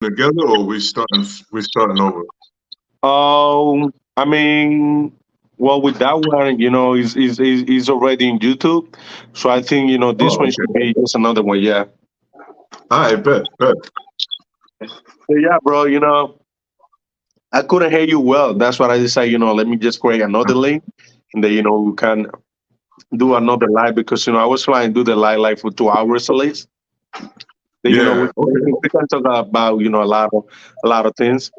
together, or we starting over? I mean, well, with that one, is already in YouTube, so I think this Oh, one okay. should be just another one. Yeah. I bet. So yeah, bro. I couldn't hear you well. That's what I decided. Let me just create another link, and then we can do another live because I was trying to do the live like for 2 hours at least. Then Yeah. Okay. we can talk about a lot of things.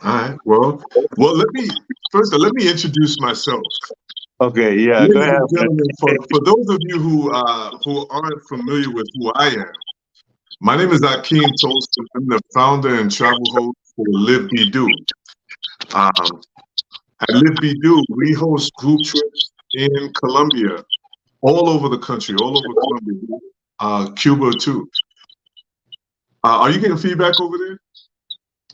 All right. Well. Let me introduce myself, Okay, yeah, go ladies ahead, and man. gentlemen. For those of you who aren't familiar with who I am, my name is Akeem Tolson. I'm the founder and travel host for Live Be Do. Um, at Live Be Do, we host group trips in Colombia, all over the country, all over Colombia, Cuba too. Are you getting feedback over there?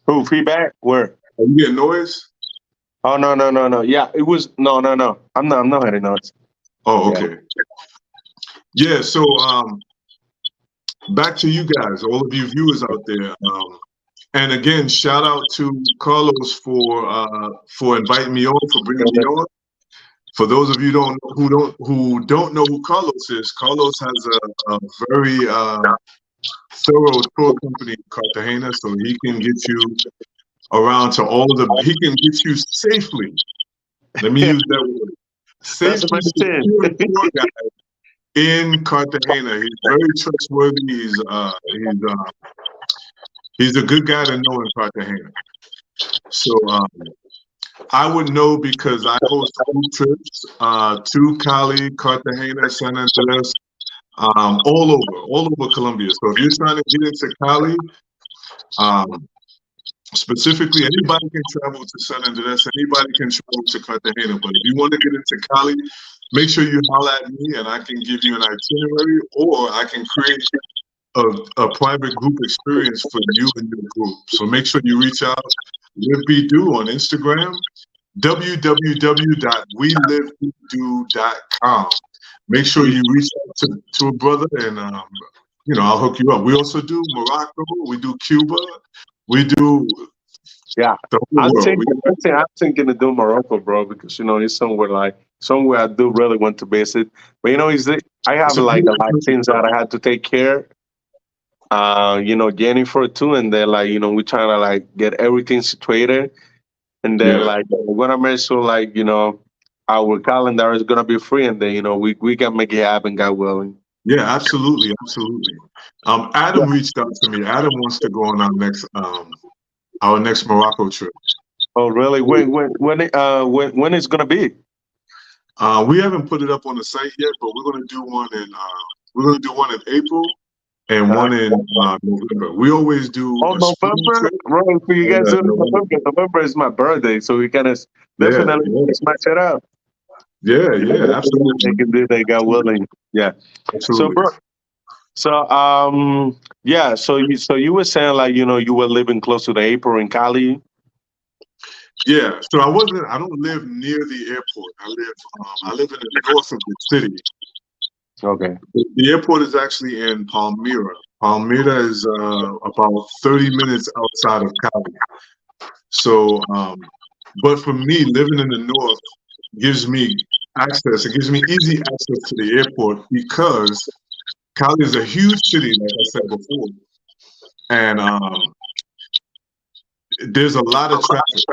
Who feedback? Where? Are you getting noise? Oh, no, no, no, no. Yeah, it was no, no, no. I'm not hearing notes. Oh, Yeah. okay. Yeah. So, back to you guys, all of you viewers out there. And again, shout out to Carlos for inviting me on, for bringing me on. For those of you who don't know who Carlos is, Carlos has a very thorough tour company in Cartagena, so he can get you around to he can get you safely. Let me use that word. That's Safely my sin. secure tour guide in Cartagena. He's very trustworthy. He's a good guy to know in Cartagena. So I would know because I host group trips to Cali, Cartagena, San Andres, all over Colombia. So if you're trying to get into Cali, um, specifically, anybody can travel to San Andres, anybody can travel to Cartagena. But if you want to get into Cali, make sure you holler at me and I can give you an itinerary, or I can create a private group experience for you and your group. So make sure you reach out, LiveBeDo on Instagram, www.welivebedo.com. Make sure you reach out to a brother, and I'll hook you up. We also do Morocco, we do Cuba, we do Yeah, the whole I'm world. thinking. I'm thinking to do Morocco, bro, because it's somewhere I do really want to visit. But I have It's a like a beautiful lot of country, things that though. I had to take care. Jennifer too, and then we trying to like get everything situated, and then Yeah, like we're gonna make sure like our calendar is gonna be free, and then we can make it happen, God willing. yeah, absolutely. Adam reached out to me. Adam wants to go on our next Morocco trip. Oh, really? When it's gonna be? We haven't put it up on the site yet, but we're gonna do one in April and Uh, one in November. We always do oh, a spring November, trip right? For you and guys a do it in November November. trip. November is my birthday, so we can Yeah, definitely yeah, smash it up. Yeah, yeah, definitely they absolutely, can do that, God absolutely, willing. Yeah. So, absolutely. bro. So, yeah. So you were saying like you were living close to the airport in Cali. Yeah. So I don't live near the airport. I live in the north of the city. Okay. The airport is actually in Palmyra. Palmyra is about 30 minutes outside of Cali. So, but for me, living in the north gives me access. It gives me easy access to the airport because Cali is a huge city, like I said before, and there's a lot of traffic.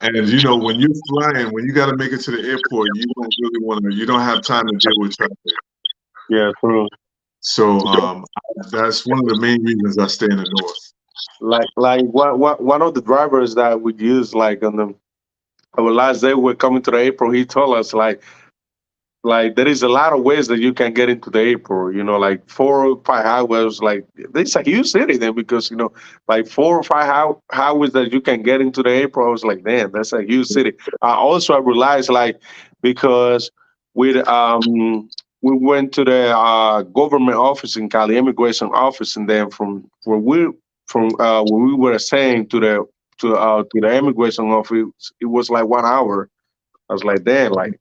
And when you're flying, when you got to make it to the airport, you don't have time to deal with traffic. Yeah, true. So that's one of the main reasons I stay in the north. Like one of the drivers that we use like on the our last day we're coming to the airport. He told us like there is a lot of ways that you can get into the airport. Like 4 or 5 hours. Like this is a huge city then because like 4 or 5 hours that you can get into the airport. I was like, damn, that's a huge city. Also, I realized like because we went to the government office in Cali, immigration office, and then from where we were saying to the immigration office, it was like 1 hour. I was like, damn, like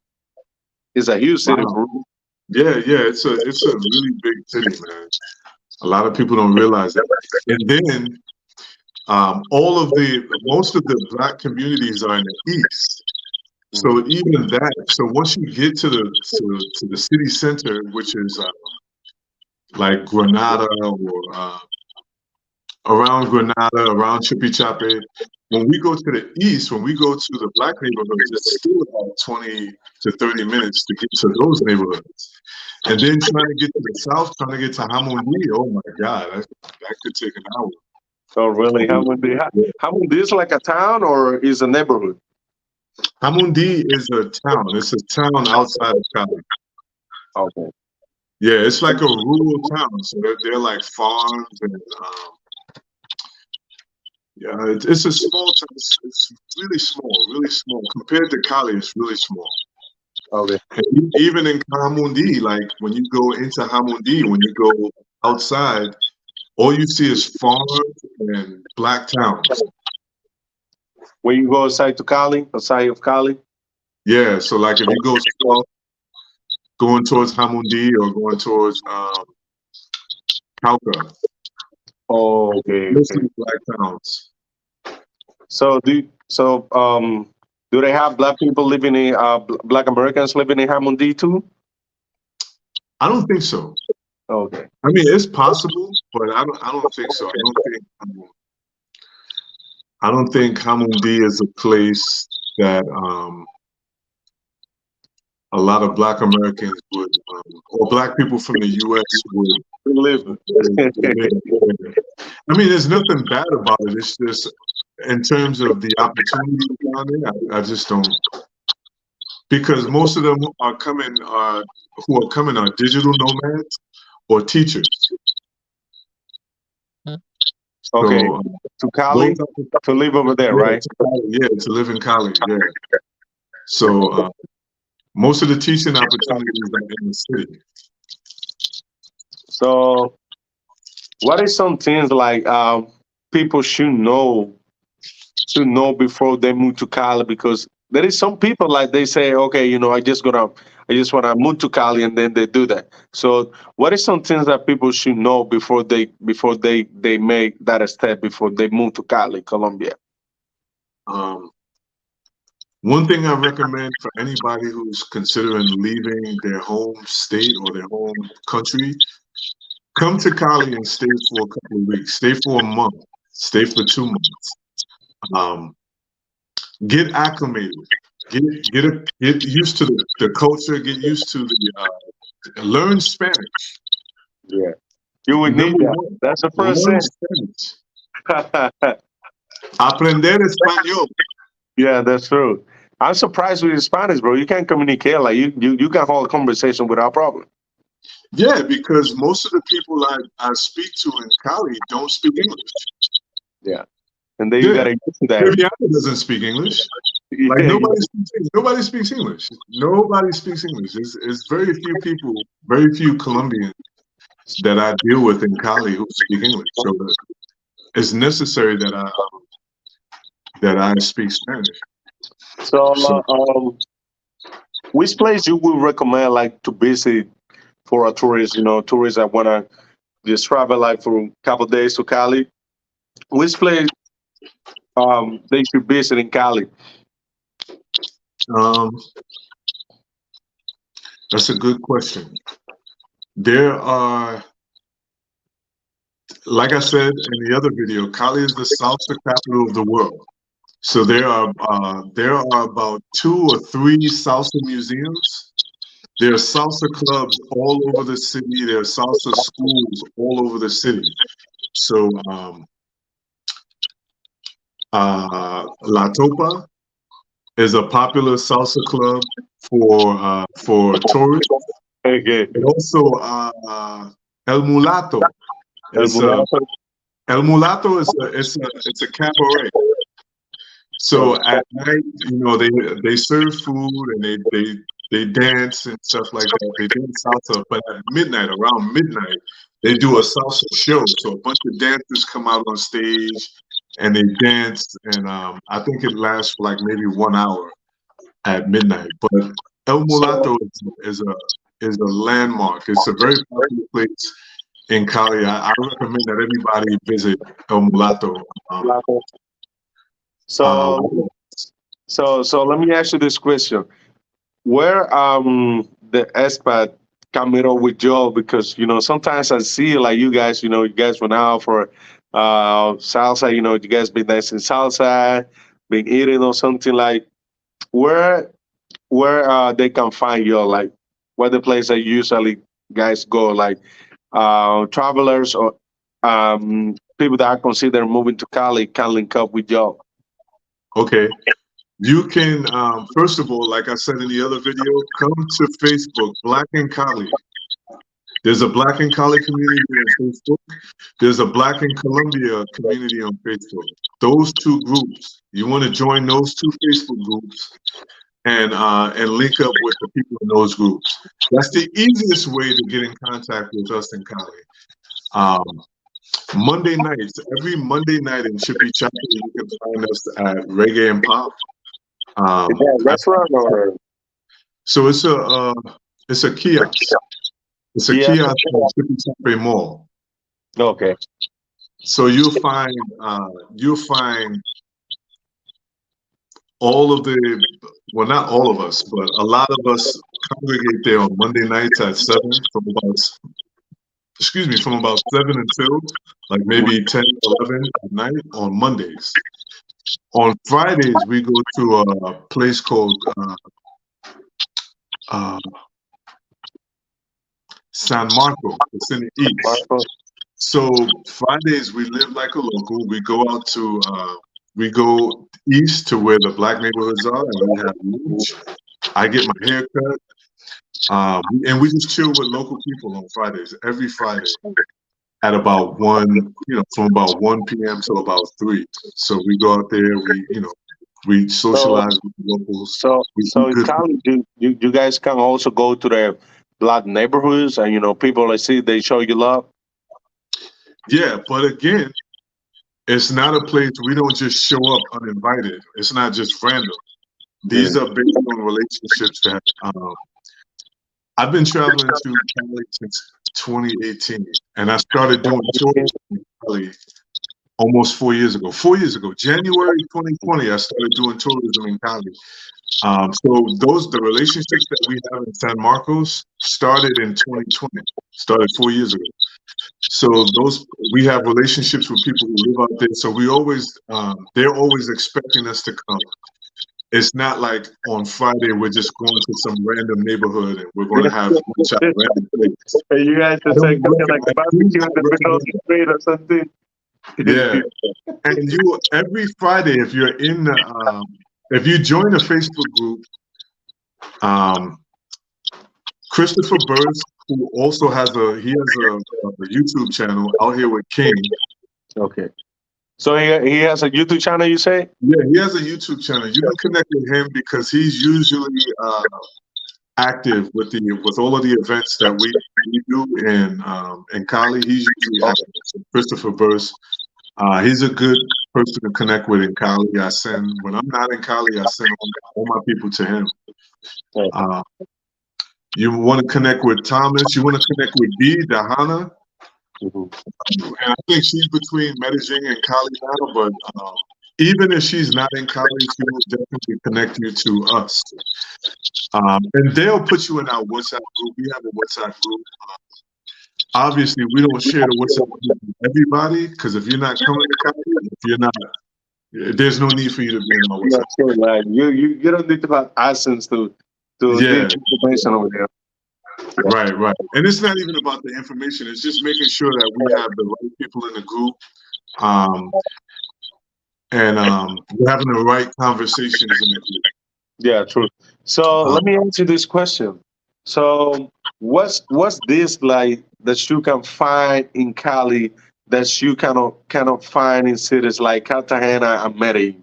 it's a huge city, Wow. bro. Yeah, yeah. It's a really big city, man. A lot of people don't realize that. And then most of the Black communities are in the East. So even that, so once you get to the city center, which is like Granada or around Granada, around Chippy-Chappy, when we go to the east, when we go to the Black neighborhoods, it's still about 20 to 30 minutes to get to those neighborhoods. And then trying to get to the south, trying to get to Hamondi, oh my God, that could take an hour. Oh, really? Hamundi is like a town or is a neighborhood? Hamondi is a town. It's a town outside of Cali. Okay. Yeah, it's like a rural town. So they're like farms and yeah, it's a small town. It's really small compared to Cali. It's really small. Okay. And even in Hamondi, like when you go into Hamondi, when you go outside, all you see is farms and Black towns. When you go outside to Cali, outside of Cali? Yeah, so like if you go south, going towards Hamondi or going towards Cauca, Oh, okay. mostly Black towns. So do they have Black people living in Black Americans living in Hamundi too? I don't think so. Okay. I mean, it's possible, but I don't think so. I don't think Hamundi is a place that a lot of Black Americans would, or Black people from the U.S. would Live. I mean, there's nothing bad about it. It's just in terms of the opportunities down there, I just don't. Because most of them who are coming are digital nomads or teachers. Okay, So, to Cali to live over there, right? To live in Cali, yeah. So most of the teaching opportunities are in the city. So, what is some things like people should know before they move to Cali? Because there is some people like they say, okay, I just want to move to Cali, and then they do that. So, what is some things that people should know before they make that step before they move to Cali, Colombia? One thing I recommend for anybody who's considering leaving their home state or their home country, come to Cali and stay for a couple of weeks, stay for a month, stay for 2 months. Get acclimated, get used to the culture, get used to learn Spanish. Yeah, you would need that. That's the first thing. Aprender español. Yeah, that's true. I'm surprised with Spanish, bro. You can't communicate like you can hold a conversation without problem. Yeah, because most of the people I speak to in Cali don't speak English. Yeah, and then you gotta get to that. Viviana doesn't speak English. Like nobody speaks English. Nobody speaks English. It's very few people, very few Colombians that I deal with in Cali who speak English. So it's necessary that I speak Spanish. So, which place you would recommend like to visit for a tourist? Tourists that wanna just travel like for a couple of days to Cali. Which place they should visit in Cali? That's a good question. There are, like I said in the other video, Cali is the salsa capital of the world. So there are about 2 or 3 salsa museums. There are salsa clubs all over the city. There are salsa schools all over the city. So La Topa is a popular salsa club for tourists. Okay. And also El Mulato. El Mulato is a cabaret. So at night, they serve food and they dance and stuff like that. They dance salsa, but at midnight, around midnight, they do a salsa show. So a bunch of dancers come out on stage and they dance, and I think it lasts for like maybe 1 hour at midnight. But El Mulato is a landmark. It's a very popular place. in Cali. I recommend that everybody visit El Mulatto. So, Um, so let me ask you this question: where the expat coming up with Joe? Because sometimes I see like you guys went out for salsa. You guys been dancing salsa, been eating or something like where they can find you, like what the place that usually guys go, like travelers or people that are consider moving to Cali can link up with y'all. okay. You can, first of all, like I said in the other video, come to Facebook, Black in Cali. There's a Black in Cali community on Facebook. There's a Black in Colombia community on Facebook. Those two groups, you want to join those two Facebook groups and link up with the people in those groups. That's the easiest way to get in contact with us in Cali. Um, Monday nights, every Monday night in Chippy Chapel, you can find us at Reggae and Pop. Yeah, that's right. Or So it's a kiosk. It's a yeah, kiosk at Chippy Chapel Mall. okay. So you'll find all of the, well, not all of us, but a lot of us congregate there on Monday nights at 7 from about 7 until like maybe 10, 11 at night on Mondays. On Fridays, we go to a place called uh, San Marco. It's in the east. So Fridays, we live like a local. We go east to where the black neighborhoods are, and we have lunch. I get my hair cut. And we just chill with local people on Fridays, every Friday at about 1, from about 1 p.m. to about 3. So we go out there, we So socialize with the locals. We so eat in good food. Cali, you guys can also go to the black neighborhoods, and people I see they show you love. Yeah, but again, it's not a place we don't just show up uninvited. It's not just random. These are based on relationships that I've been traveling to Cali since 2018, and I started doing tours in Cali almost 4 years ago. 4 years ago, January 2020, I started doing tourism in Cali. So the relationships that we have in San Marcos started in 2020, started 4 years ago. So we have relationships with people who live out there. So they're always expecting us to come. It's not like on Friday we're just going to some random neighborhood and we're going to have lunch at a random place. And you guys just like cooking like a I do barbecue in not the middle of recommend the that. street or something. Yeah, and you every Friday if you join a Facebook group, um, Christopher Burns, who also has a YouTube channel out here with King. Okay. So he has a YouTube channel, you say? Yeah, he has a YouTube channel. You can connect with him because he's usually active with all of the events that we do in Cali. He's usually active. So Christopher Burns, he's a good person to connect with in Cali. When I'm not in Cali, I send all my people to him. Uh, you want to connect with Thomas. You want to connect with B. Dahana. And I think she's between Medellin and Cali now, but even if she's not in Cali, she will definitely connect you to us. And they'll put you in our WhatsApp group. We have a WhatsApp group. Obviously, we don't share the WhatsApp group with everybody because if you're not coming to Cali, there's no need for you to be in our Yeah, WhatsApp. sure, like you don't need to have access to Yeah, this information over there. right. And it's not even about the information. It's just making sure that we have the right people in the group. And we're having the right conversations in the group. Yeah, true. So let me answer this question. So what's this like that you can find in Cali that you cannot find in cities like Cartagena and Medellin?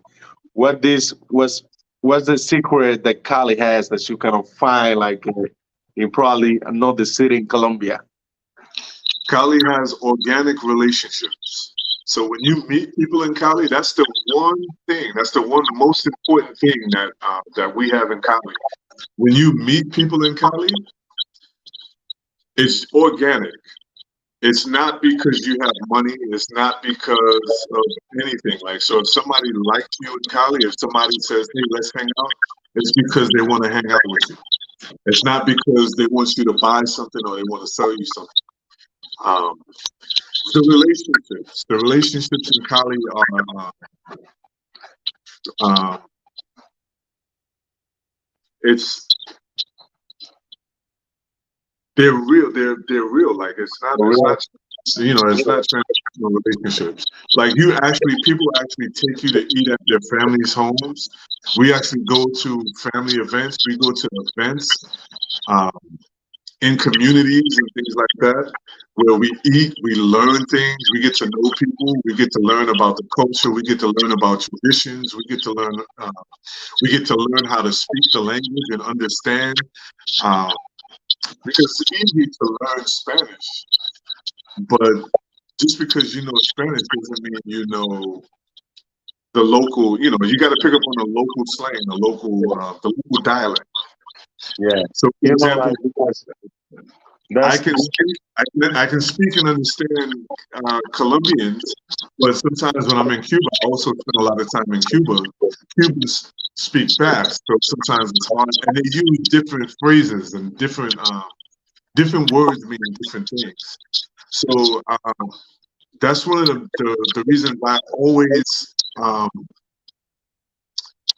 What's the secret that Cali has that you cannot find like in probably another city in Colombia? Cali has organic relationships. So when you meet people in Cali, that's the one thing. That's the one most important thing that we have in Cali. When you meet people in Cali, it's organic. it's not because you have money. It's not because of anything. Like, so if somebody likes you in Cali, if somebody says, "Hey, let's hang out," it's because they want to hang out with you. It's not because they want you to buy something or they want to sell you something. Um, the relationships in Cali are, uh, it's they're real. They're real. Like it's not it's not transactional relationships. Like people actually take you to eat at their families' homes. We actually go to family events. We go to events um, in communities and things like that, where we eat, we learn things, we get to know people, we get to learn about the culture, we get to learn about traditions, we get to learn how to speak the language and understand. Um, because it's easy to learn Spanish, but just because you know Spanish doesn't mean you know the local. You got to pick up on the local slang, the local dialect. Yeah. So, for example, That's I can speak and understand Colombians, but sometimes when I'm in Cuba, I also spend a lot of time in Cuba. Cubans speak fast, so sometimes it's hard, and they use different phrases and different words meaning different things. So that's one of the reasons why I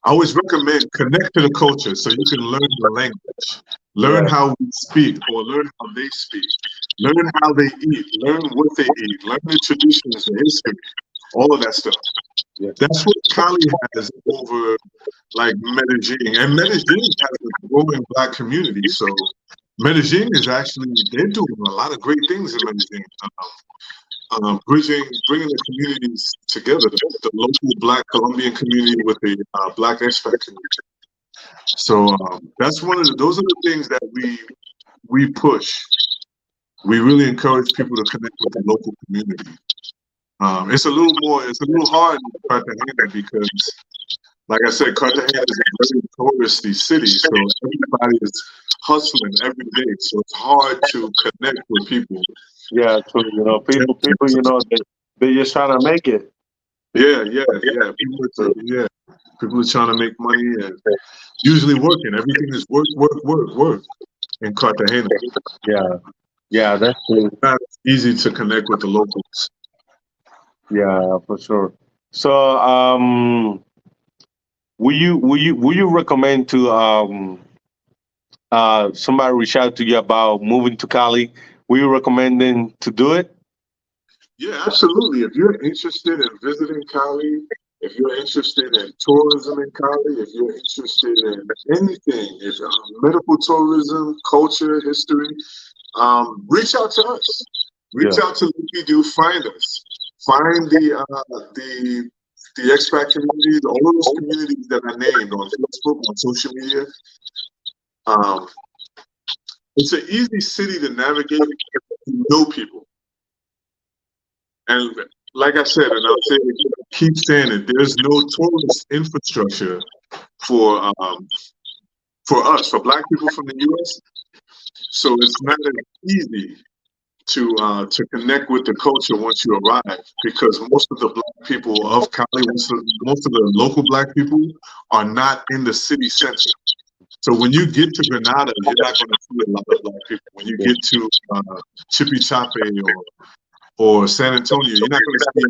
always recommend connect to the culture so you can learn the language, learn how we speak or learn how they speak, learn how they eat, learn what they eat, learn the traditions, the history, all of that stuff. Yeah. That's what Cali has over like Medellin, and Medellin has a growing Black community. So Medellin is actually they're doing a lot of great things in Medellin. Bringing the communities together, the local Black Colombian community with the Black expat community. So that's those are the things that we push. We really encourage people to connect with the local community. It's a little hard in Cartagena because, like I said, Cartagena is a very touristy city, so everybody is hustling every day. So it's hard to connect with people. Yeah, so people, they just trying to make it. Yeah. People are trying to make money and usually working. Everything is work in Cartagena. Yeah, that's true. It's not easy to connect with the locals. Yeah, for sure. So, would you recommend to somebody reach out to you about moving to Cali? Will you recommend them to do it? Yeah, absolutely. If you're interested in visiting Cali, if you're interested in tourism in Cali, if you're interested in anything, if medical tourism, culture, history, reach out to us. Reach out to Leafy Do. Find us. Find the expat communities, all of those communities that I named on Facebook, on social media. It's an easy city to navigate if you know people. And like I said, and I'll say it again, keep saying it, there's no tourist infrastructure for us, for Black people from the US. So it's not as easy to connect with the culture once you arrive, because most of the Black people of Cali, most of the local Black people are not in the city center. So when you get to Granada, you're not going to see a lot of Black people. When you get to Chipichape or San Antonio, you're not going to see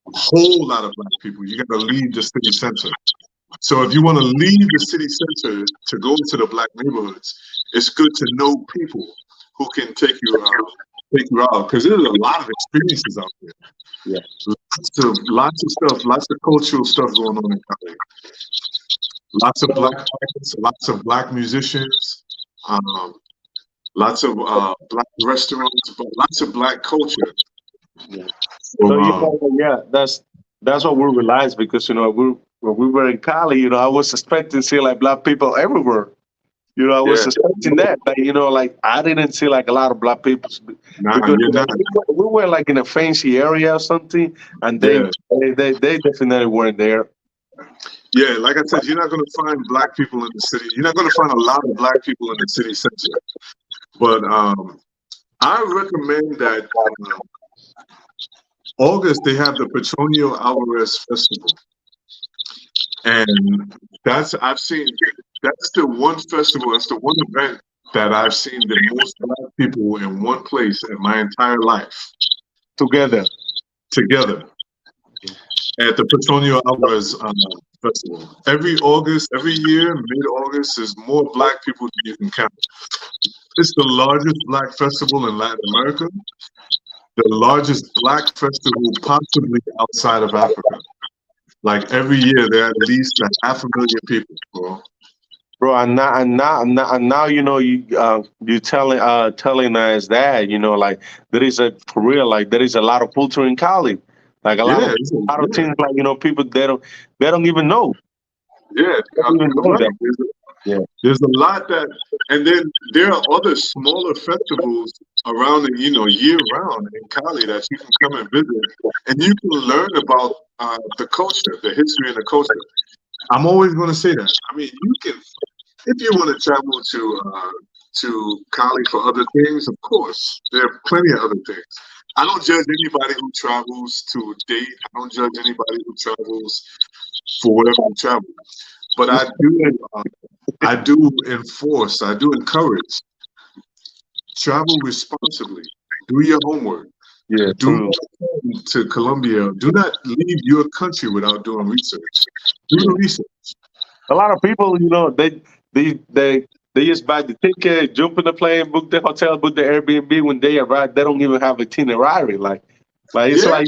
a whole lot of Black people. You got to leave the city center. So if you want to leave the city center to go into the Black neighborhoods, it's good to know people who can take you out, because there's a lot of experiences out there. Yeah, lots of stuff, lots of cultural stuff going on in Cali. Lots of Black artists, lots of Black musicians, lots of Black restaurants, but lots of Black culture. Yeah. So that's what we realized, because when we were in Cali, I was expecting to see like Black people everywhere. I was expecting that, but like I didn't see like a lot of Black people because we were like in a fancy area or something, and they definitely weren't there. Yeah, like I said, you're not going to find Black people in the city. You're not going to find a lot of Black people in the city center. But I recommend that August they have the Petronio Alvarez Festival, and I've seen that's the one festival, that's the one event that I've seen the most black people in one place in my entire life together. together at the Petronio Alvarez Festival. Every August, every year, mid-August, is more black people than you can count. It's the largest black festival in Latin America, the largest black festival possibly outside of Africa. Like every year, there are at least a 500,000 people, bro. Bro, and now you telling us that like there is a for real like there is a lot of culture in Cali, like Yeah, lot of yeah, things like people they don't even know. yeah. They don't even know Right. that. Yeah. There's a lot that, and then there are other smaller festivals around, year round in Cali that you can come and visit, and you can learn about the culture, the history, and the culture. I'm always going to say that. I mean, you can, if you want to travel to Cali for other things, of course, there are plenty of other things. I don't judge anybody who travels to date. I don't judge anybody who travels for whatever you travel. But I do enforce, I do encourage travel responsibly. Do your homework. Yeah, Do true. not come to Colombia. Do not leave your country without doing research. Do the research. A lot of people, they just buy the ticket, jump in the plane, book the hotel, book the Airbnb. When they arrive, they don't even have itinerary. Like it's Yeah,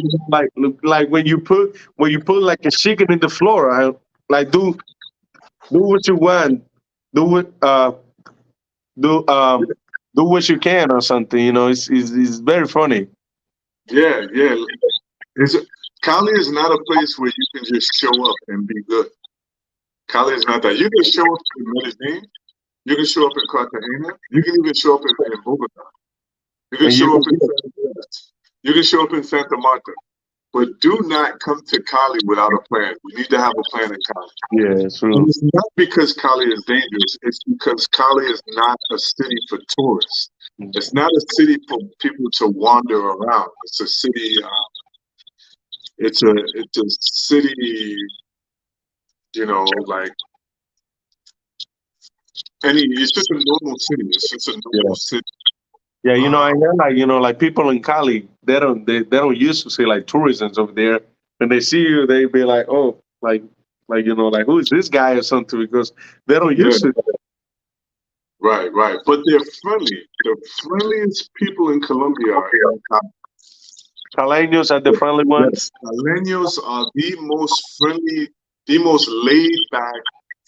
like when you put like a chicken in the floor. Like do what you want, do what do do what you can or something. It's very funny. yeah, yeah. It's, Cali is not a place where you can just show up and be good. Cali is not that. You can show up in Medellin. You can show up in Cartagena. You can even show up in Bogota. You can And you show up can in Santa Cruz. You can show up in Santa Marta. But do not come to Cali without a plan. You need to have a plan in Cali. yeah, And true. it's not because Cali is dangerous. It's because Cali is not a city for tourists. It's not a city for people to wander around. It's a city. It's a city. Like It's just a normal city. It's just a Yeah. normal city. Yeah, Uh, I hear like people in Cali, they don't used to say like tourisms over there. When they see you, they be like, oh, like like who is this guy or something because they don't yeah, use it. right, right. But they're friendly. The friendliest people in Colombia are in Cali. Caleños are the friendly ones. Yes, Caleños are the most friendly, the most laid back,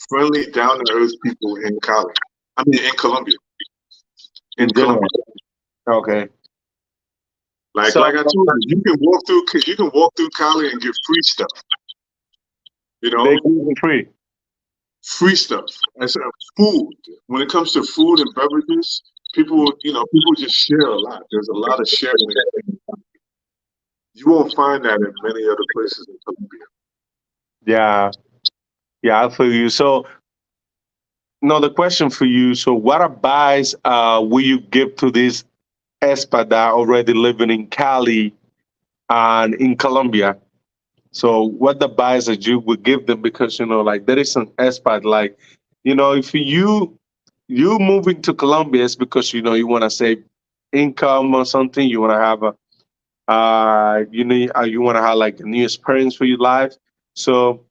friendly, down to earth people in Cali. I mean, in Colombia, in In general. Colombia. Okay. Like So I told you, you can walk through Cali and get free stuff. You they know, give you free. free stuff. As food. When it comes to food and beverages, people just share a lot. There's a lot of sharing. You won't find that in many other places in Colombia. Yeah. Yeah, I feel you. So another question for you. So what advice will you give to this expat that are already living in Cali and in Colombia? So what advice that you would give them because like there is an expat like if you moving to Colombia it's because you want to save income or something you want to have a you want to have like a new experience for your life. So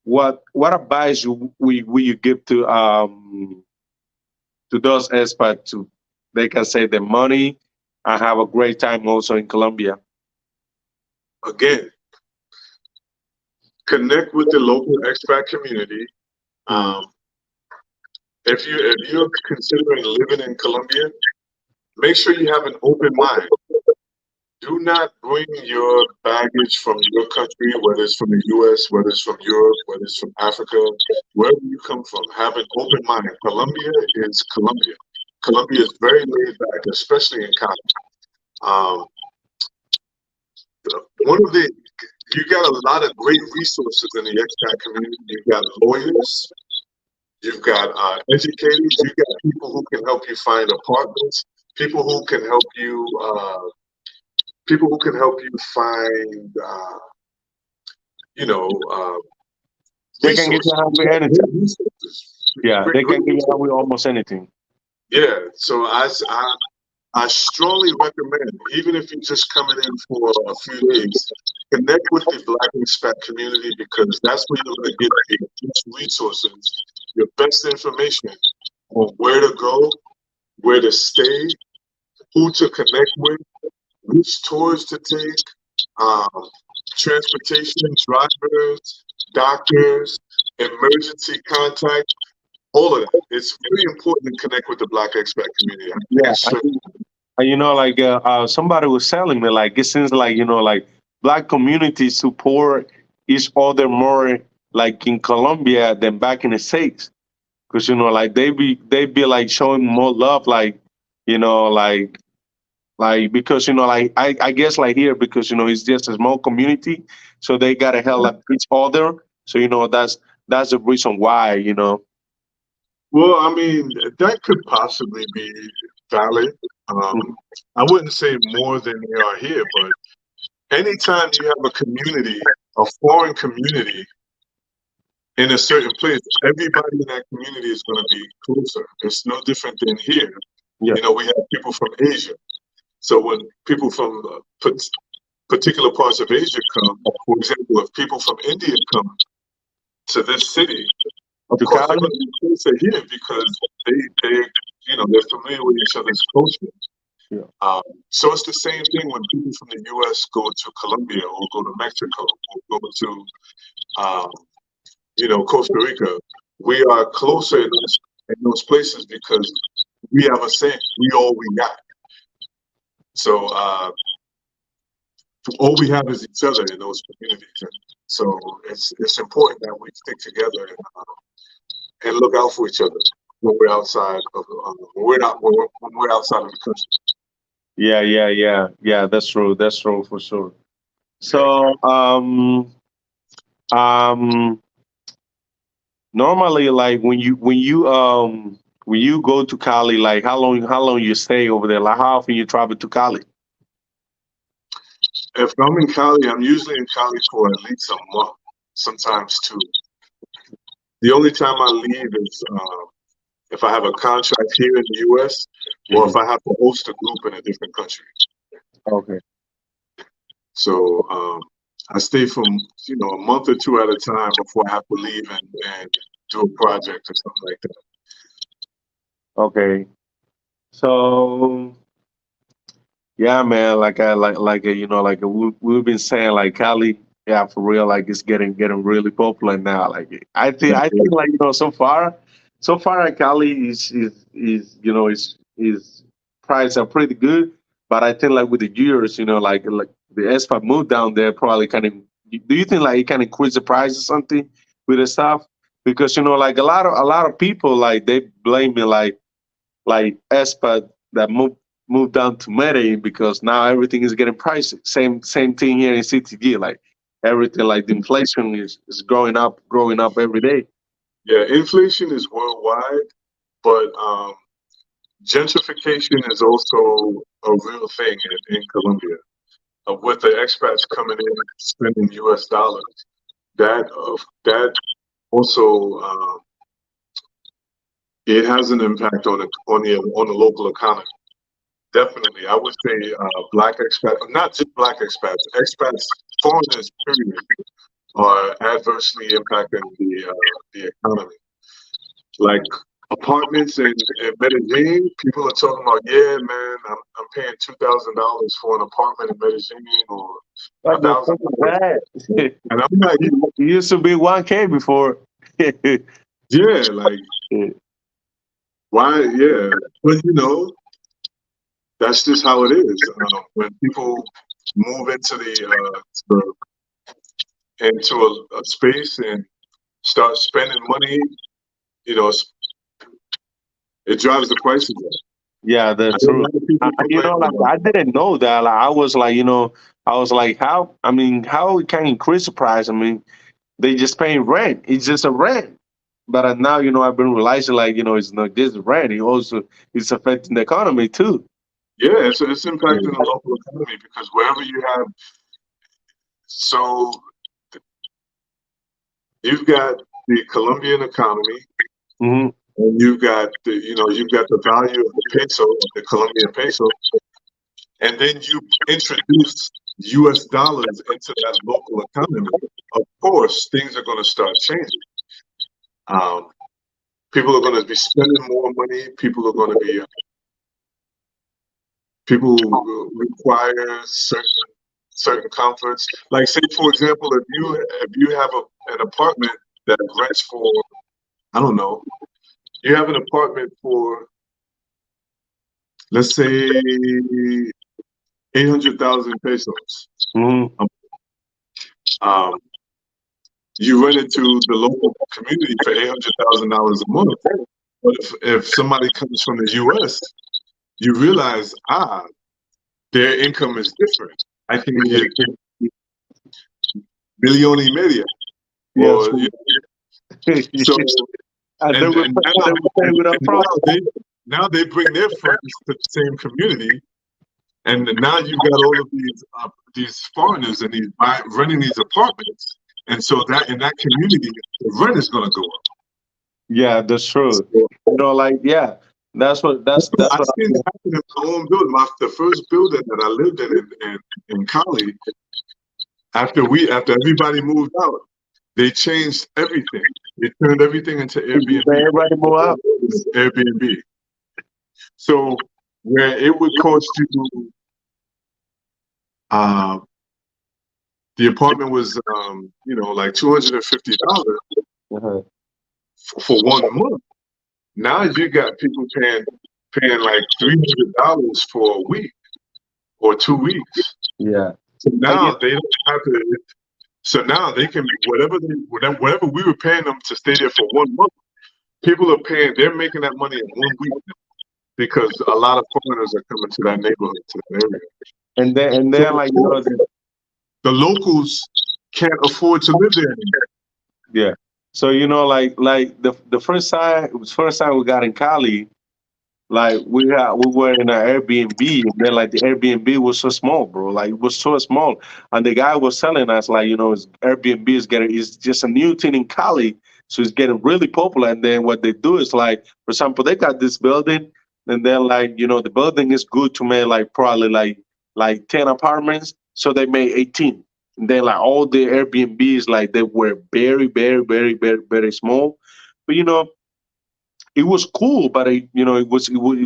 what advice will you give to those expats to they can save their money and have a great time also in Colombia? Again, connect with the local expat community. Um, if you're considering living in Colombia, make sure you have an open mind. Do not bring your baggage from your country, whether it's from the US, whether it's from Europe, whether it's from Africa, wherever you come from. Have an open mind. Colombia is Colombia. Colombia is very laid back, especially in Cali. Um, one of the You got a lot of great resources in the expat community. You've got lawyers, you've got educators, you've got people who can help you find apartments. people who can help you, people who can help you find, you know, They can give resources. you help with Great anything. resources. Yeah, Great, they great can give you help with resources. almost anything. Yeah. So I strongly recommend, even if you're just coming in for a few days, connect with the Black expat community because that's where you're going to get the best resources, your best information on where to go, where to stay, who to connect with, which tours to take, um, transportation, drivers, doctors, emergency contact, all of that. It's very important to connect with the Black expat community. I Yeah, can't stress. and like somebody was telling me, like it seems like like Black communities support each other more like in Colombia than back in the States, because like they be like showing more love, like like because like I guess like here because it's just a small community, so they gotta help like, each other. So that's the reason why. Well, I mean, that could possibly be valid. Mhm. I wouldn't say more than they are here, but anytime you have a community, a foreign community in a certain place, everybody in that community is going to be closer. It's no different than here. Yeah. We have people from Asia. So when people from particular parts of Asia come, for example, if people from India come to this city, of To course they're Cali. going to be closer here because they're familiar with each other's culture. Yeah. Um, so it's the same thing when people from the U.S. go to Colombia or go to Mexico or go to um, Costa Rica. We are closer in those places because we have a saying, we all we got. So all we have is each other in those communities. And so it's important that we stick together and look out for each other when we're outside of when we're not when we're outside of the country. Yeah. That's true for sure. Yeah. So um normally like when you go to Cali, like how long you stay over there? Like how often you travel to Cali? If I'm in Cali, I'm usually in Cali for at least a month, sometimes two. The only time I leave is if I have a contract here in the U.S. or if Mhm. I have to host a group in a different country. Okay. So I stay from a month or two at a time before I have to leave and do a project or something like that. Okay. So yeah, man, like I like like we've been saying, like Cali, yeah, for real, like it's getting really popular now. Like I think like so far like Cali is prices are pretty good, but I think like with the years, like the expat move down there probably kind of. Do you think like it can increase the price or something with the stuff? Because like a lot of people like they blame me like expat that moved down to Medellin because now everything is getting pricey. Same thing here in CTG. Like everything, like the inflation is growing up every day. Yeah, inflation is worldwide, but gentrification is also a real thing in Colombia. With the expats coming in spending U.S. dollars, that also it has an impact on the local economy. Definitely, I would say black expats, not just black expats, foreigners, period, are adversely impacting the economy. Like apartments in Medellin, people are talking about, yeah, man, I'm paying $2,000 for an apartment in Medellin or a What the thousand fuck is dollars, that? and I'm like, It used to be 1K before. yeah, like why? Yeah, but that's just how it is. When people move into a space and start spending money, you know, it drives the prices up. Yeah, I that's know a true. lot of people complain Like about I didn't know that. Like I was like, how? I mean, how it can increase the price? I mean, they just paying rent. It's just a rent. But now, I've been realizing, like, it's not just rent. It also it's affecting the economy too. Yeah, it's impacting the local economy because wherever you have, so you've got the Colombian economy, Hmm. and you've got you've got the value of the peso, of the Colombian peso, and then you introduce U.S. dollars into that local economy. Of course, things are going to start changing. Um, People are going to be spending more money. People require certain comforts. Like, say for example, if you have an apartment that rents for, I don't know, you have an apartment for, let's say, 800,000 pesos. Hmm. Um, you rent it to the local community for $800,000 a month. But if somebody comes from the U.S., you realize, their income is different. I can get million y media, Yes. or so, And and they will pay without problem. now they bring their friends to the same community, and now you've got all of these foreigners and renting these apartments, and so that in that community, the rent is going to go up. Yeah, that's true. So, Like, yeah, that's I've what seen it happen in my own building. The first building that I lived in Cali, after everybody moved out, they changed everything. They turned everything into Airbnb. everybody move out. Airbnb. So where it would cost you, uh, the apartment was, like $250 Uh-huh. for 1 month. Now you got people paying like $300 for a week or 2 weeks. Yeah. So And now they don't have to. So now they can whatever we were paying them to stay there for 1 month. People are paying. They're making that money in 1 week because a lot of foreigners are coming to that neighborhood, to that area. then So like the locals can't afford to live there anymore. yeah. So like the first time we got in Cali, like we were in an Airbnb, and then like the Airbnb was so small, bro. Like it was so small, and the guy was telling us like Airbnb is just a new thing in Cali, so it's getting really popular. And then what they do is like, for example, they got this building, and then like the building is good to make like probably like 10 apartments, so they made 18. And then like all the Airbnbs like they were very very very very very small, but it was cool, but it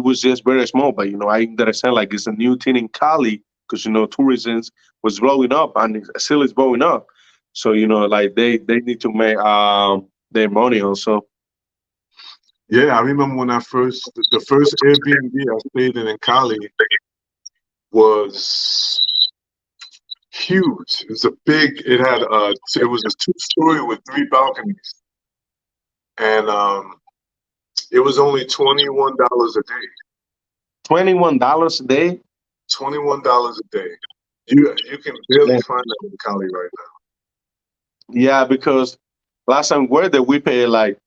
was just very small. But I understand like it's a new thing in Cali because tourism was blowing up and it still is blowing up. So like they need to make their money also. Yeah, I remember when the first Airbnb I stayed in Cali was huge. It was it was a 2-story with 3 balconies, and it was only $21 a day. $21 a day. $21 a day. You can barely Yeah, find that in Cali right yeah, because last time where did we pay like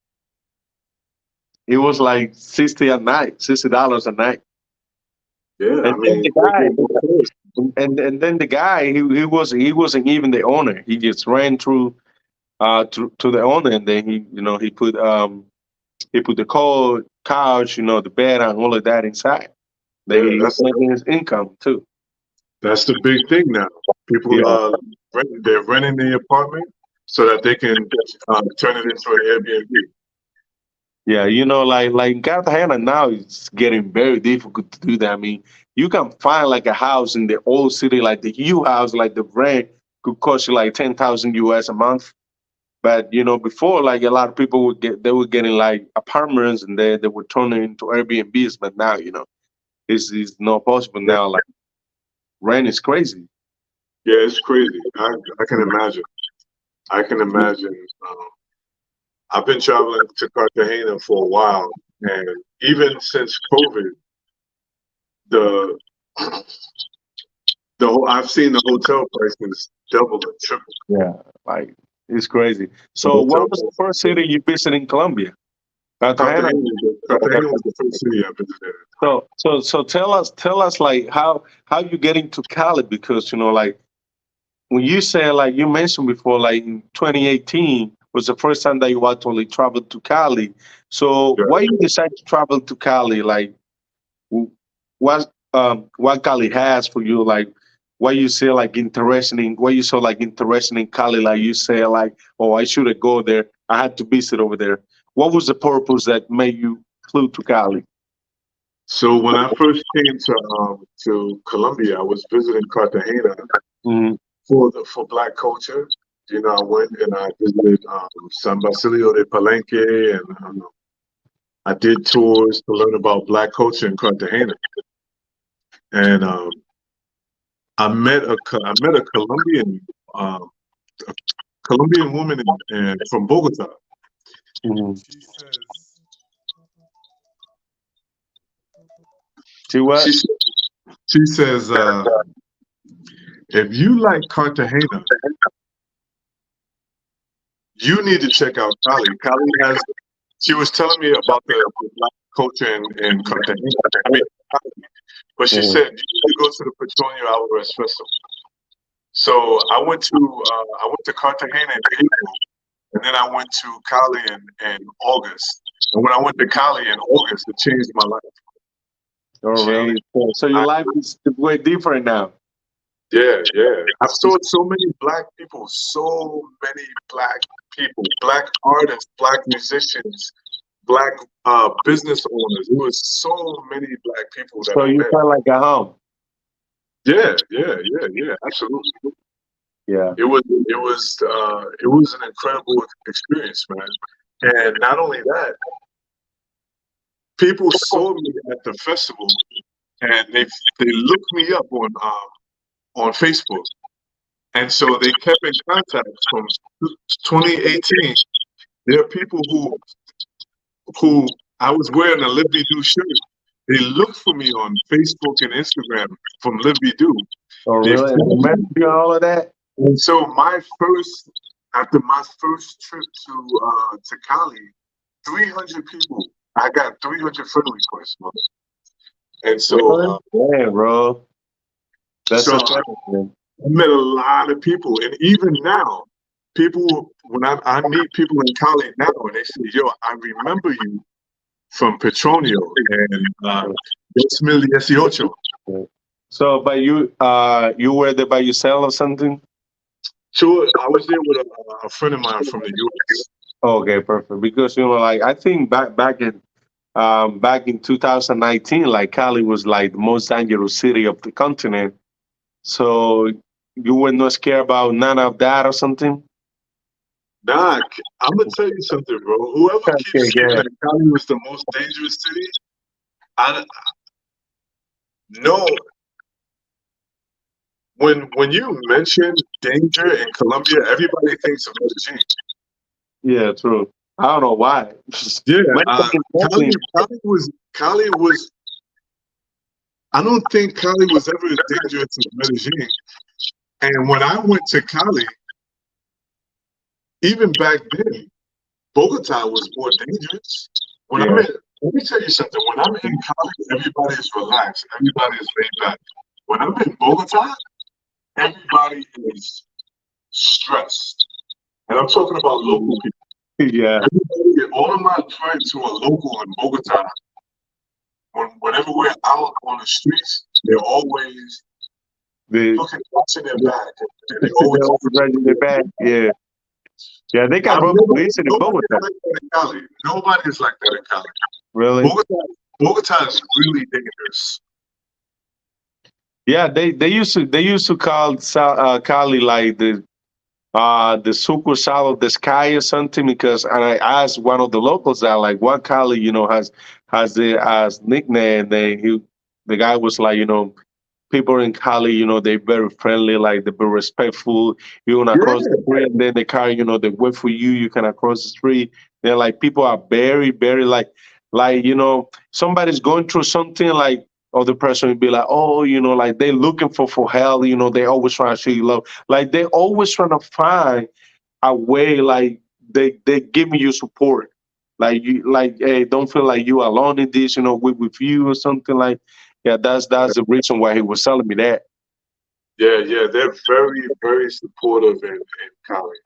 it was like 60 a night, $60 a night. now. Yeah, And I then mean, the guy, and then the guy, he wasn't even the owner. He just ran through to the owner, and then he put the couch, the bed, and all of that inside. Then yeah, he making his income too. that's the big thing now. People Yeah, they're renting the apartment so that they can turn it into an Airbnb. yeah. Like Cartagena now, it's getting very difficult to do that. I mean, you can find like a house in the old city, like the U house, like the rent could cost you like 10,000 US a month. But before, like a lot of people they were getting like apartments, and they were turning into Airbnbs. But now, it's not possible Yeah, now. Like rent is crazy. yeah, it's crazy. I can imagine. I can imagine. Um, I've been traveling to Cartagena for a while, and even since COVID, the I've seen the hotel prices double and triple. Yeah, like it's crazy. The So, hotel what was the prices. first city you visited in Colombia? Cartagena. Cartagena was the first city I visited. So tell us like how you get into Cali, because like when you say, like you mentioned before, like in 2018 was the first time that you actually traveled to Cali. So Yeah. why you decide to travel to Cali? Like what Cali has for you? Like why you say like interesting? Why you so like interested in Cali? Like you say like, oh, I should have go there. I had to visit over there. What was the purpose that made you flew to Cali? So when I first came to Colombia, I was visiting Cartagena Mhm. for Black culture. I went and I visited San Basilio de Palenque, and I did tours to learn about Black culture in Cartagena. And I met a um, Colombian woman from Bogota. Mhm. She says See what? she she says if you like Cartagena, you need to check out Cali. Cali has. She was telling me about the Black culture in Cartagena. I mean, Cali. But she Mhm. said you need to go to the Petróleo Alvarez Festival. So I went to Cartagena in April, and then I went to Cali in August. And when I went to Cali in August, it changed my life. Oh, Changed. really? So your I, life is way different now. yeah, yeah. I saw so many black people, so many black people, black artists, black musicians, black business owners. There was so many black people that So I you met. felt like at home. Yeah, yeah, yeah, yeah. Absolutely. Yeah. It was an incredible experience, man. And not only that, people saw me at the festival, and they looked me up on Facebook, and so they kept in contact from 2018. There are people who I was wearing a Live Be Do shirt. They looked for me on Facebook and Instagram from Live Be Do. Oh, They really? And followed met me. you and all of that? And so after my first trip to Cali, 300 people. I got 300 friend requests, bro. And so Really? Yeah, bro. That's so a I fact, man. met a lot of people, and even now, people when I meet people in Cali now, and they say, "Yo, I remember you from Petronio and 2018." So, but you were there by yourself or something? Sure, I was there with a friend of mine from the U.S. Okay, perfect. Because like I think back in 2019, like Cali was like the most dangerous city of the continent. So you were not scared about none of that or something? Doc, I'm gonna tell you something, bro. Whoever Okay, keeps saying yeah. that Cali was the most dangerous city, I no. When you mention danger in Colombia, everybody thinks of Medellin. Yeah, true. I don't know why. Yeah, When Cali, Muslim, Cali was. I don't think Cali was ever as dangerous as Medellin. And when I went to Cali, even back then, Bogota was more dangerous. When I'm yeah. in, let me tell you something. When I'm in Cali, everybody's relaxed. Everybody's laid back. When I'm in Bogota, everybody is stressed. And I'm talking about local people. Yeah. All of my friends who are local in Bogota, whenever we're out on the streets, they're always The looking watching their back, and they always. they're right in the back. Yeah. Yeah, they got I've broke never police in Nobody Bogota. like that in Cali. Nobody's like that in Cali. Really? Bogota is really dangerous. Yeah, they used to call Cali like the sucursal of the sky or something, because and I asked one of the locals that like what Cali has the as nickname. The guy was like, people in Cali, they're very friendly, like they're very respectful. You wanna cross the Yeah, street, and then the car, they wait for you. You can cross the street. They're like people are very, very like somebody's going through something, like other person would be like, oh, like they looking for help. They always trying to show you love. Like they always trying to find a way, like they giving you support. like you like hey, don't feel like you alone in this, with you or something like. Yeah, that's the reason why he was telling me that. Yeah, they're very, very supportive in Cali.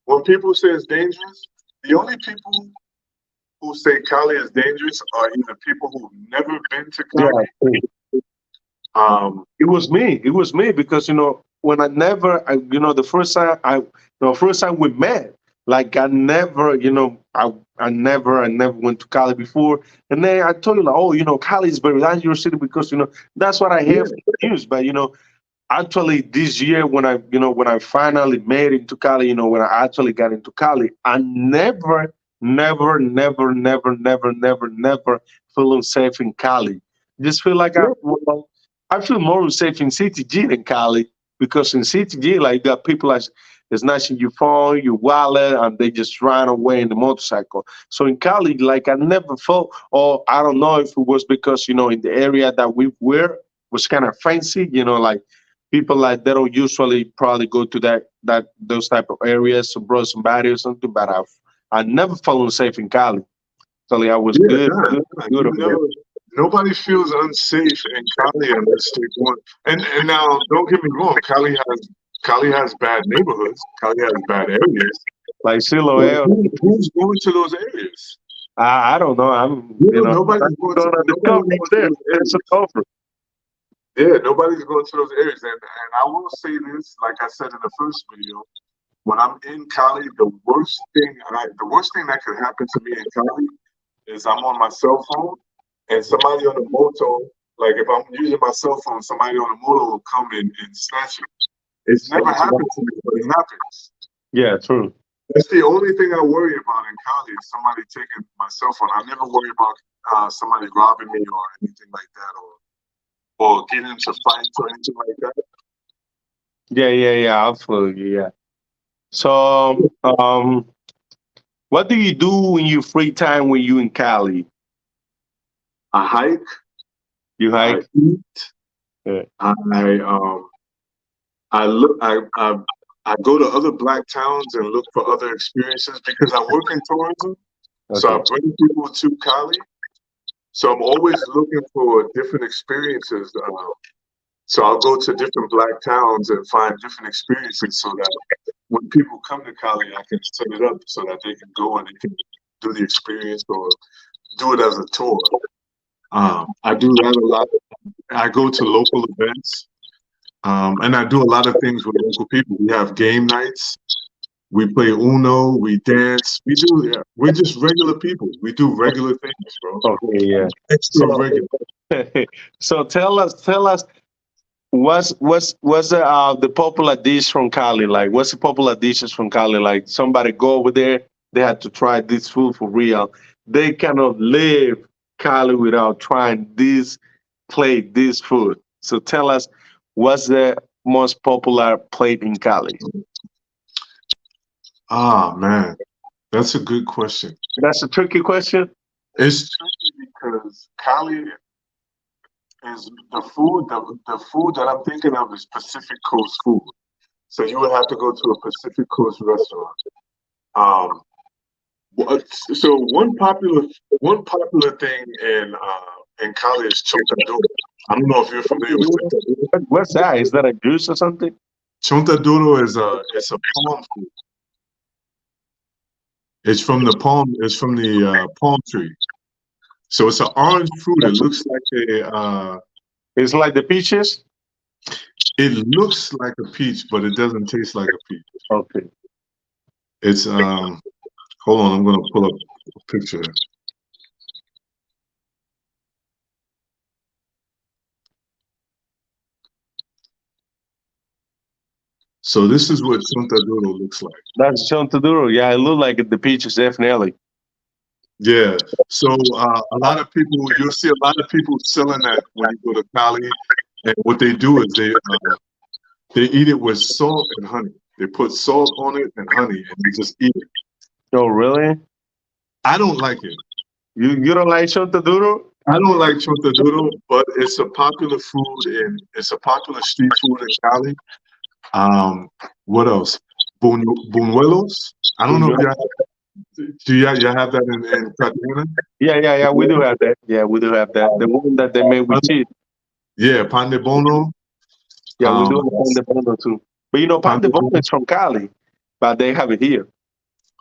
When people say it's dangerous, the only people who say Cali is dangerous are either people who've never been to Cali. Yeah, Um, it was me because when the first time we met, like I never went to Cali before, and then I told you like, oh, Cali is very dangerous city because that's what I yeah, hear from the news, but actually this year when I finally made it to Cali, when I actually got into Cali, I never feel unsafe in Cali. Just feel like yeah, I feel more safe in CTG than Cali because in CTG like you got people like snatching your phone, your wallet, and they just run away in the motorcycle. So in Cali, like I never felt, or I don't know if it was because in the area that we were was kind of fancy, like people like they don't usually probably go to that those type of areas to bro somebody or something. But I never felt unsafe in Cali. So I was yeah. good, Nah, good, nah, good you over there. never. Nobody feels unsafe in Cali unless they want. And now, don't get me wrong. Cali has bad neighborhoods. Cali has bad areas. Like But Siloel, who's going to those areas? I don't know. I'm Nobody's I'm going to going on nobody's discovery going to there. those It's areas. over. Yeah, nobody's going to those areas. And I will say this, like I said in the first video, when I'm in Cali, the worst thing that could happen to me in Cali is I'm on my cell phone and somebody on the moto, like if I'm using my cell phone, somebody on the moto will come in and snatch it. It's never happened to me, but it happens. Yeah, true. That's the only thing I worry about in Cali is somebody taking my cell phone. I never worry about somebody robbing me or anything like that, or getting into fights or anything like that. Yeah. Absolutely. Yeah. So, what do you do in your free time when you in Cali? I hike, You I hike? eat, Yeah. I I look I go to other black towns and look for other experiences because I work in tourism. So I Okay. bring people to Cali. So I'm always looking for different experiences. So I'll go to different black towns and find different experiences so that when people come to Cali, I can set it up so that they can go and they can do the experience or do it as a tour. I do that a lot. I go to local events, and I do a lot of things with local people. We have game nights. We play Uno. We dance. Yeah, we're just regular people. We do regular things, bro. Okay. Yeah. Extra So, regular. so tell us, what's the popular dish from Cali? Like, what's the popular dishes from Cali? Like, somebody go over there, they had to try this food for real. They cannot live Cali without trying this food. So tell us, what's the most popular plate in Cali? Ah, man, that's a good question. That's a tricky question. It's tricky because Cali is the food that I'm thinking of is Pacific Coast food. So you would have to go to a Pacific Coast restaurant. Um, so one popular thing in Cali is chontaduro. I don't know if you're familiar with chontaduro. What's that? Is that a juice or something? Chontaduro is a palm fruit. It's from the palm tree. So it's an orange fruit. It's like the peaches. It looks like a peach, but it doesn't taste like a peach. Okay. It's hold on, I'm gonna pull up a picture. So this is what chontaduro looks like. That's chontaduro. Yeah, it look like the peaches, definitely. Yeah. So you'll see a lot of people selling that when you go to Cali, and what they do is they eat it with salt and honey. They put salt on it and honey, and you just eat it. Oh, really? I don't like it. You don't like chontaduro? I don't like chontaduro, but it's a popular food and it's a popular street food in Cali. Um, what else? Buñuelos. I don't know if you have. Do you have that in Cartagena? Yeah. We do have that. Yeah, we do have that. The one that they made with cheese. Yeah, pan de bono. Yeah, we do have pan That's de bono too. But you know, pan pan de de bono bono. is from Cali, but they have it here.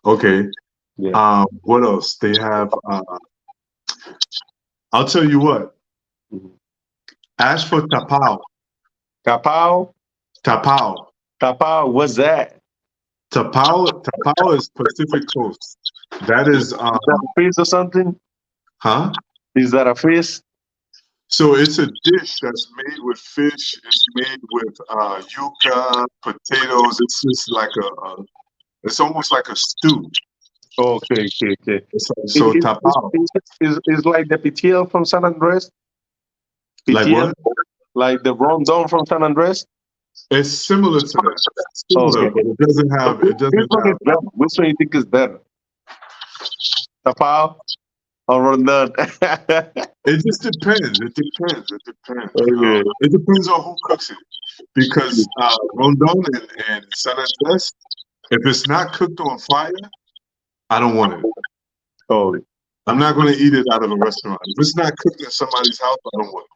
Okay. Yeah. What else? They have. I'll tell you what. Mhm. Ask for tapao. Tapao, Tapao. tapao. What's that? Tapao is Pacific Coast. That is Is that a fish or something? huh? Is that a fish? So it's a dish that's made with fish. It's made with yuca, potatoes. It's just like it's almost like a stew. Okay. So tapao. Is like the pitil from San Andres? Like Pitil, what? like the rondon from San Andres? It's similar to that. Similar, Okay. but it doesn't But have. It which doesn't one is have. better? Which one you think is better? Tapao or rondon? It just depends. It depends. It depends. Okay. It depends on who cooks it. Because rondon and San Andres, if it's not cooked on fire, I don't want it. Oh, I'm not going to eat it out of a restaurant. If it's not cooked in somebody's house, I don't want it.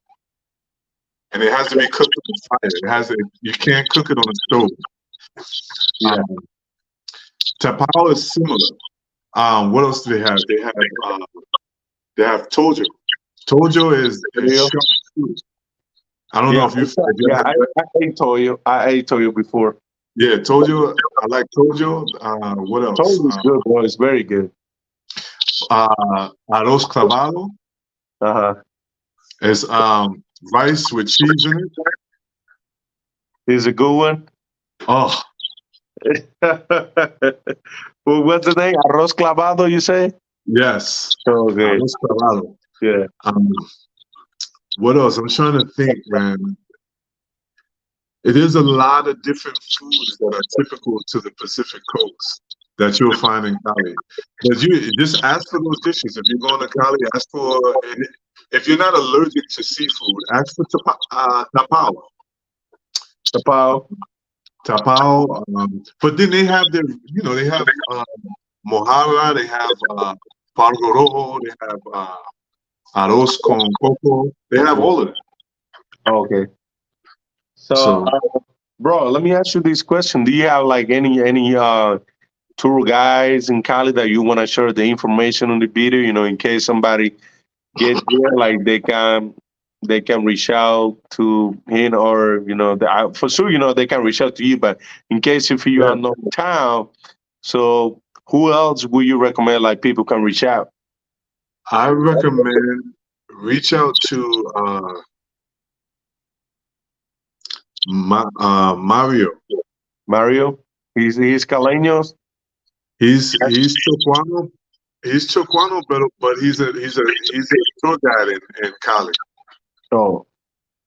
And it has to be cooked on fire. It has to, you can't cook it on a stove. yeah. Tapao is similar. What else do they have? They have tojo. Tojo is Yeah. shark food. I don't know Yeah, if you yeah, had that. I ate toyo. I ate toyo before. Yeah, tojo. I like tojo. What else? Toyo is good, bro. It's very good. Arroz clavado Uh-huh. is rice with cheese in it. It's a good one. Oh, Well, what's the name? Arroz clavado, you say? yes, Okay. arroz clavado. Yeah. Um, what else? I'm trying to think, man. It is a lot of different foods that are typical to the Pacific Coast that you'll find in Cali. But you just ask for those dishes. If you're going to Cali, ask for. If you're not allergic to seafood, ask for tapao. Tapao. Tapao. But then they have their, they have mojarra, they have pargo rojo, they have arroz con coco. They have all of it. Okay. So, So bro, let me ask you this question. Do you have like any tour guides in Cali that you want to share the information on the video, in case somebody get there, like they can reach out to him, or for sure, they can reach out to you. But in case if you yeah, are not in town, so who else would you recommend? Like people can reach out. I recommend reach out to Mario. Mario, he's Caleños. He's Chocuano. He's Chocuano, but he's a tour guide in Cali. So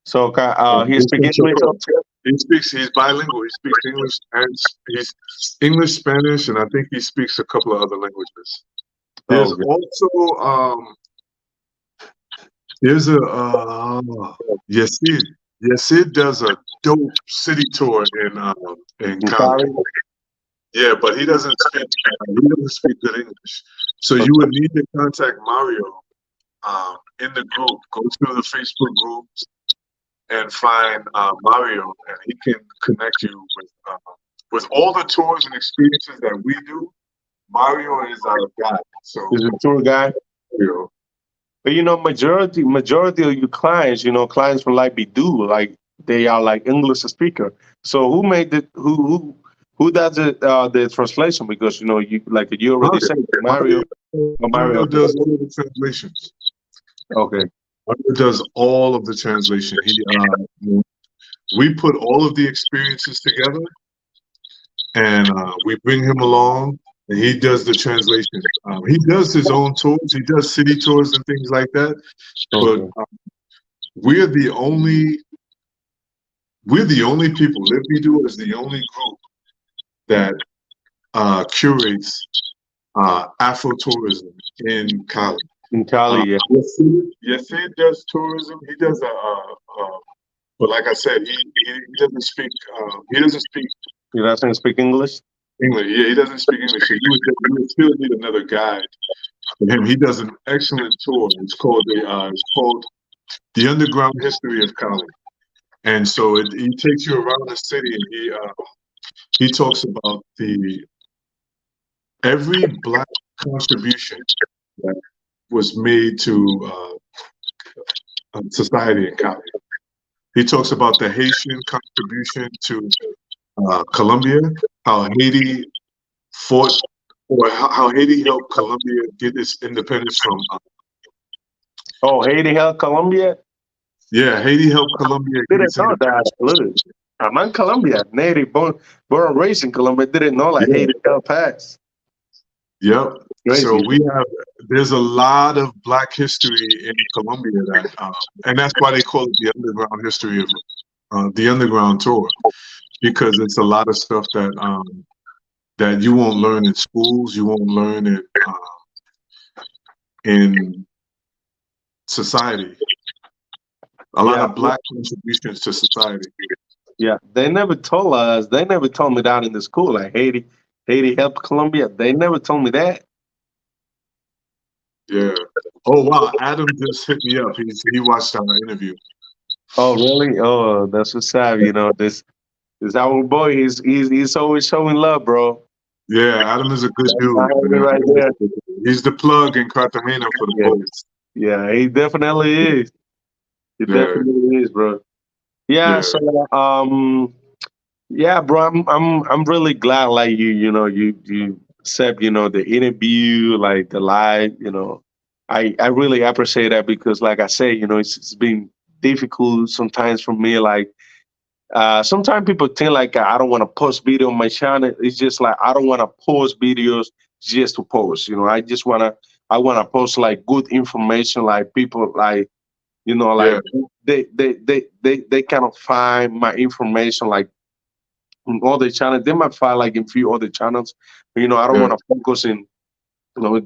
he He's from speaks English. Choco. He's bilingual. He speaks English and he's English, Spanish, and I think he speaks a couple of other languages. There's Okay. also there's a Yesid. Yesid does a dope city tour in In Cali. Cali. Yeah, but he doesn't speak good English. So you would need to contact Mario in the group. Go to the Facebook groups and find Mario, and he can connect you with all the tours and experiences that we do. Mario is our guide. So He's a tour guide. Mario, But majority of your clients, clients from like do like they are like English speaker. So who made it? Who does it? The translation, because you already said Mario. Mario does all of the translations. Okay. Mario does all of the translation. We put all of the experiences together, and we bring him along, and he does the translations. He does his own tours. He does city tours and things like that. But Okay. we're the only people. Live We Do is the only group that curates Afro tourism in Cali. In Cali, yeah. Yasid does tourism. He does but like I said, he doesn't speak. He doesn't speak. He doesn't speak English. English. Yeah, he doesn't speak English. So you would still need another guide for him. He does an excellent tour. It's called The Underground History of Cali. And so he takes you around the city, and he talks about every Black contribution that was made to society in Cali. He talks about the Haitian contribution to Colombia, how Haiti fought, or how Haiti helped Colombia get its independence from. Oh, Haiti helped Colombia? Yeah, Haiti helped Colombia get Didn't its know that. independence. Look, I'm in Colombia, native, born and raised in Colombia. Didn't know like Yeah. Haiti helped pass. Yep. Crazy. So there's a lot of Black history in Colombia and that's why they call it the underground history of the underground tour, because it's a lot of stuff that you won't learn in schools, you won't learn in society. A lot of Black contributions to society. Yeah, they never told us. They never told me that in the school. Like Haiti helped Colombia. They never told me that. Yeah. Oh wow, Adam just hit me up. He watched our interview. Oh really? Oh, that's what's up. You know, this our boy. He's always showing love, bro. Yeah, Adam is a good dude, man. Right there. He's the plug in Cartagena for the Yeah, boats. yeah, he definitely is. He Yeah, definitely is, bro. Yeah. yeah, So, yeah, bro. I'm really glad. Like you accept the interview, like the live. I really appreciate that because, like I say, it's been difficult sometimes for me. Like sometimes people think like I don't want to post video on my channel. It's just like I don't want to post videos just to post. I want to post like good information, like people like yeah, like they kind of find my information like in other channels. They might find like in few other channels. But, I don't yeah, want to focus in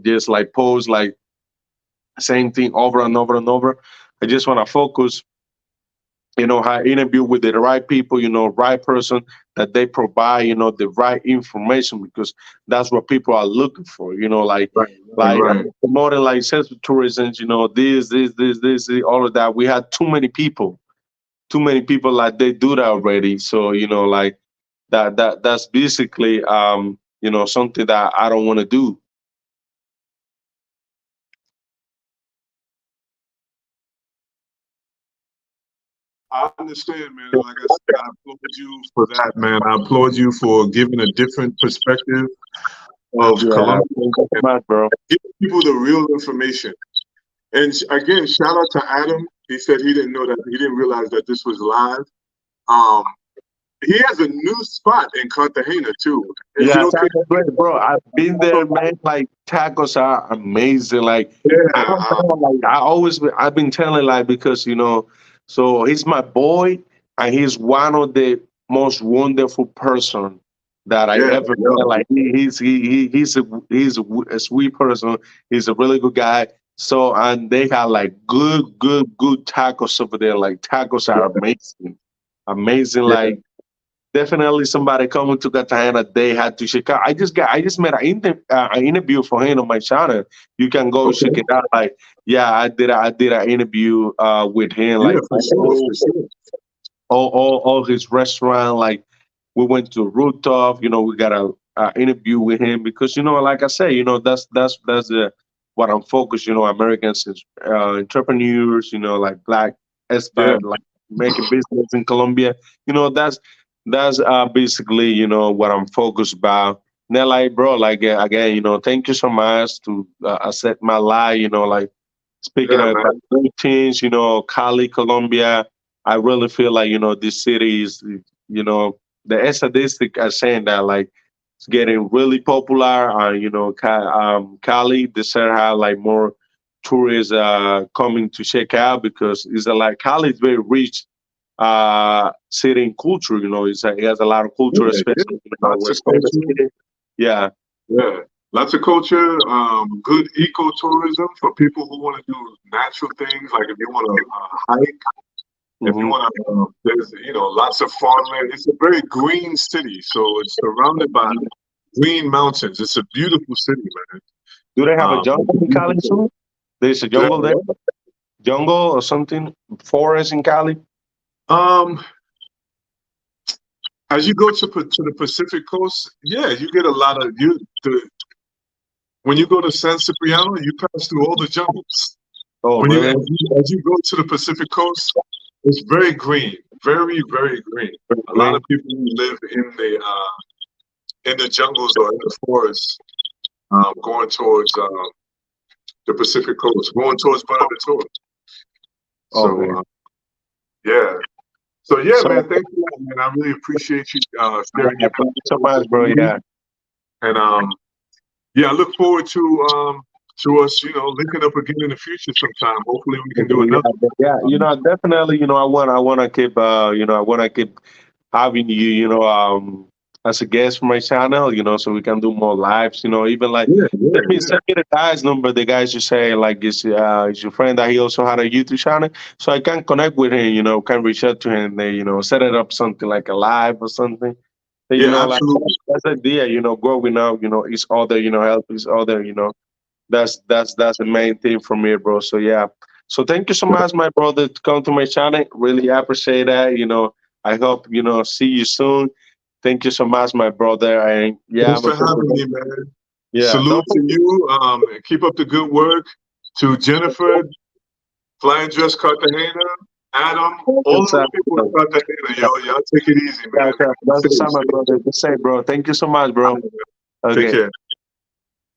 just like post like same thing over and over and over. I just want to focus I interview with the right people, right person that they provide, the right information because that's what people are looking for, right, like right. promoting like sensory tourism, this, all of that. We had too many people like they do that already. So, like that's basically something that I don't want to do. I understand, man. And like I said, I applaud you for that, man. I applaud you for giving a different perspective of Yeah, Colombia thank you so and much, bro. giving people the real information. And again, shout out to Adam. He said he didn't realize that this was live. Um, he has a new spot in Cartagena too. And Yeah, you know, tacos great, bro. I've been there, man. Like tacos are amazing. Like I yeah, don't know, like I've been telling like because so he's my boy and he's one of the most wonderful person that I yeah, ever yeah, met. Like he's a sweet person. He's a really good guy. So and they have like good tacos over there. Like tacos are amazing, amazing. yeah, Like definitely somebody coming to Cartagena, they had to check out. I just made an interview for him on my channel. You can go check okay, it out. Like, yeah, I did an interview with him, yeah, like for sure, for sure. all his restaurant. Like we went to rooftop. We got a interview with him because like I say, that's what I'm focused. Americans, entrepreneurs. Like black Yeah, expat, like making business in Colombia. That's basically what I'm focused about. Then like bro, like again, thank you so much to accept my lie. Like speaking yeah, of man. routines, Cali, Colombia, I really feel like, this city is, the statistics are saying that like it's getting really popular. Cali, the city have like more tourists coming to check out because it's like Cali is very rich city in culture. It has a lot of culture, Yeah, yeah. especially Lots of West Coast culture. city. Yeah. Yeah, lots of culture. Good ecotourism for people who want to do natural things. Like if you want to hike, if you Hmm. want to, there's lots of farmland. It's a very green city, so it's surrounded by green mountains. It's a beautiful city, man. Do they have a jungle in Cali too? There's a Do they jungle there, jungle or something, forest in Cali. Um, as you go to the Pacific coast, yeah, you get a lot of when you go to San Cipriano, you pass through all the jungles. Oh, When you really? as you go to the Pacific coast, it's very green, very very green. A lot Green. of people who live in the jungles or in the forests, going towards the Pacific coast, going towards Buenaventura. So Okay. yeah, so yeah, So, man, thank you, man. I really appreciate you yeah, sharing your thank you so with much, bro. me, Yeah. and yeah, I look forward to us, linking up again in the future sometime. Hopefully, we can do Yeah, another. yeah, Um, definitely, I want to keep, I want to keep having you, as a guest for my channel, so we can do more lives, even like, yeah, yeah, yeah. send me the guy's number, the guys you say, like, is your friend that he also had a YouTube channel, so I can connect with him, can reach out to him, and, set it up something like a live or something. And, Yeah, like, absolutely. that's the idea, growing up, each other, help each other, that's the main thing for me, bro. So yeah. So thank you so much, my brother, to come to my channel. Really appreciate that. I hope see you soon. Thank you so much, my brother. And yeah, Thanks I'm a for having me, man. yeah. Salute Don't to forget. you. Keep up the good work. To Jennifer, Flying Dress Cartagena, Adam, all those people in Cartagena, y'all take it easy, man. Be That's the safe, summer, stay brother. safe. Be safe, bro. Thank you so much, bro. Take Okay. care.